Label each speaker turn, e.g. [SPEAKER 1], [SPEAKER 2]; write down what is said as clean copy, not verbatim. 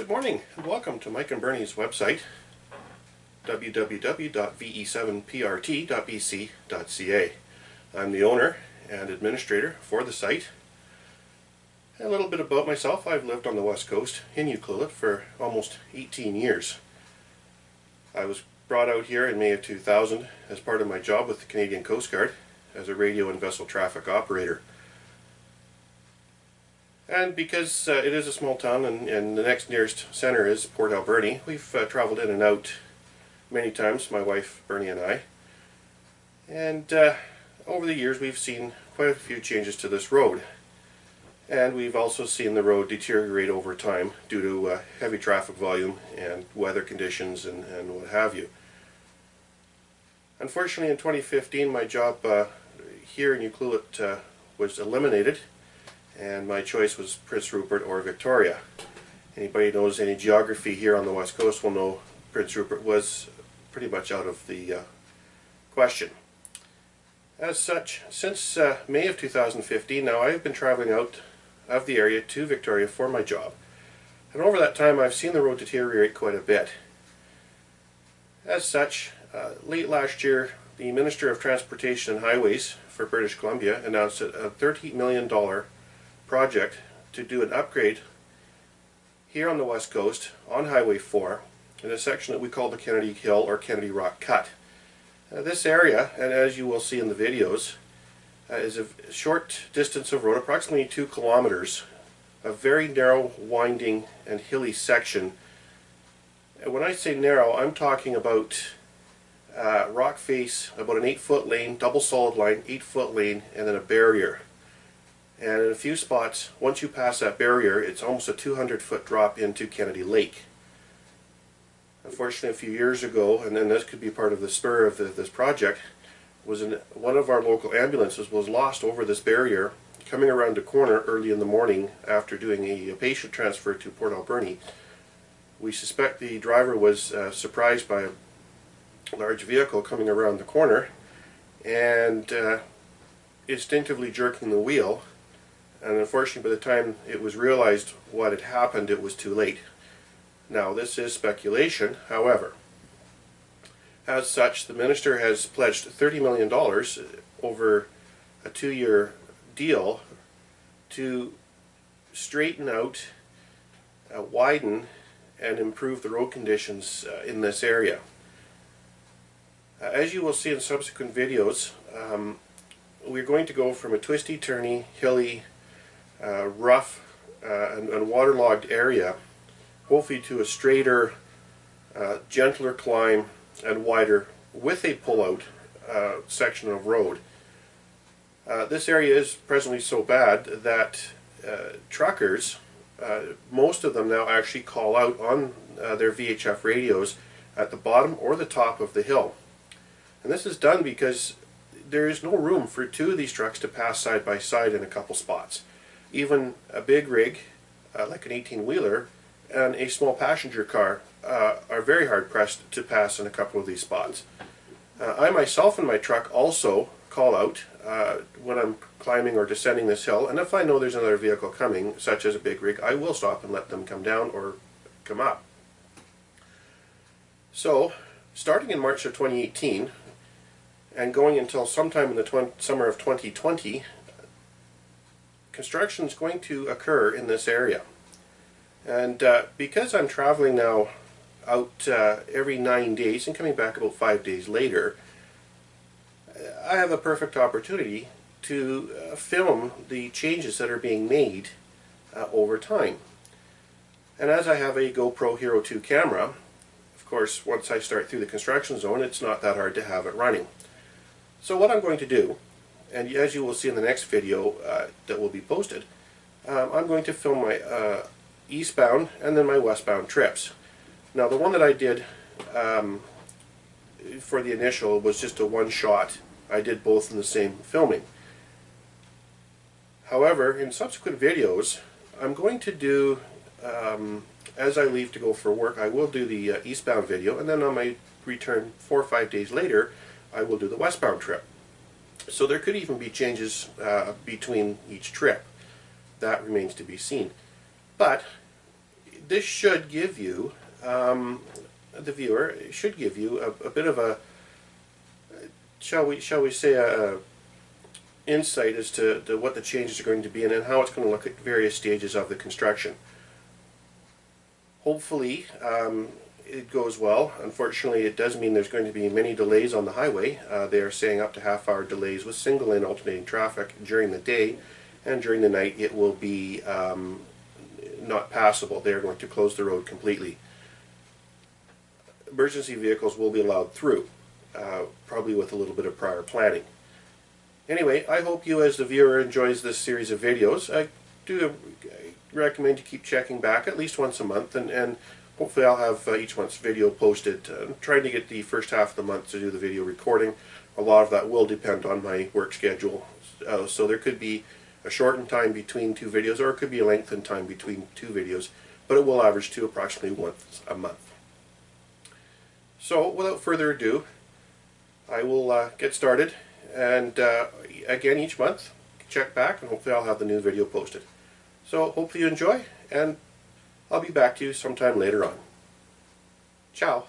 [SPEAKER 1] Good morning and welcome to Mike and Bernie's website, www.ve7prt.bc.ca. I'm the owner and administrator for the site. A little bit about myself: I've lived on the west coast in Ucluelet for almost 18 years. I was brought out here in May of 2000 as part of my job with the Canadian Coast Guard as a radio and vessel traffic operator. And because it is a small town and the next nearest centre is Port Alberni, we've travelled in and out many times, my wife Bernie and I. And over the years we've seen quite a few changes to this road. And we've also seen the road deteriorate over time due to heavy traffic volume and weather conditions and what have you. Unfortunately, in 2015 my job here in Ucluelet was eliminated, and my choice was Prince Rupert or Victoria. Anybody who knows any geography here on the west coast will know Prince Rupert was pretty much out of the question. As such, since May of 2015 now, I've been traveling out of the area to Victoria for my job. And over that time I've seen the road deteriorate quite a bit. As such, late last year the Minister of Transportation and Highways for British Columbia announced a $30 million project to do an upgrade here on the west coast on Highway 4 in a section that we call the Kennedy Hill or Kennedy Rock Cut. This area, and as you will see in the videos, is a short distance of road, approximately 2 kilometers, a very narrow, winding and hilly section. And when I say narrow, I'm talking about rock face, about an 8-foot lane, double solid line, 8-foot lane, and then a barrier. And in a few spots, once you pass that barrier, it's almost a 200-foot drop into Kennedy Lake. Unfortunately, a few years ago, and then this could be part of the spur of this project, one of our local ambulances was lost over this barrier coming around a corner early in the morning after doing a patient transfer to Port Alberni. We suspect the driver was surprised by a large vehicle coming around the corner and instinctively jerking the wheel. And unfortunately, by the time it was realized what had happened, it was too late. Now, this is speculation. However, as such, the Minister has pledged $30 million over a 2-year deal to straighten out, widen, and improve the road conditions in this area. As you will see in subsequent videos, we're going to go from a twisty, turny, hilly, rough and waterlogged area, hopefully to a straighter, gentler climb and wider with a pull-out section of road. This area is presently so bad that truckers, most of them now actually call out on their VHF radios at the bottom or the top of the hill. And this is done because there is no room for 2 of these trucks to pass side by side in a couple spots. Even a big rig, like an 18-wheeler, and a small passenger car are very hard pressed to pass in a couple of these spots. I myself in my truck also call out when I'm climbing or descending this hill, and if I know there's another vehicle coming, such as a big rig, I will stop and let them come down or come up. So, starting in March of 2018 and going until sometime in the summer of 2020, construction is going to occur in this area. And because I'm traveling now out every 9 days and coming back about 5 days later, I have a perfect opportunity to film the changes that are being made over time. And as I have a GoPro Hero 2 camera, of course, once I start through the construction zone, it's not that hard to have it running. So what I'm going to do, and as you will see in the next video that will be posted, I'm going to film my eastbound and then my westbound trips. Now, the one that I did for the initial was just a one-shot. I did both in the same filming. However, in subsequent videos, I'm going to do, as I leave to go for work, I will do the eastbound video, and then on my return 4 or 5 days later, I will do the westbound trip. So there could even be changes between each trip. That remains to be seen. But this should give you, the viewer, it should give you a bit of a, shall we say, a insight as to what the changes are going to be and how it's going to look at various stages of the construction. Hopefully it goes well. Unfortunately, it does mean there's going to be many delays on the highway. They are saying up to half-hour delays with single-lane alternating traffic during the day, and during the night it will be not passable. They are going to close the road completely. Emergency vehicles will be allowed through, probably with a little bit of prior planning. Anyway, I hope you as the viewer enjoys this series of videos. I do recommend you keep checking back at least once a month, and hopefully I'll have each month's video posted. I'm trying to get the first half of the month to do the video recording. A lot of that will depend on my work schedule, so there could be a shortened time between two videos, or it could be a lengthened time between two videos, but it will average to approximately once a month. So without further ado, I will get started, and again each month check back, and hopefully I'll have the new video posted. So hopefully you enjoy, and I'll be back to you sometime later on. Ciao.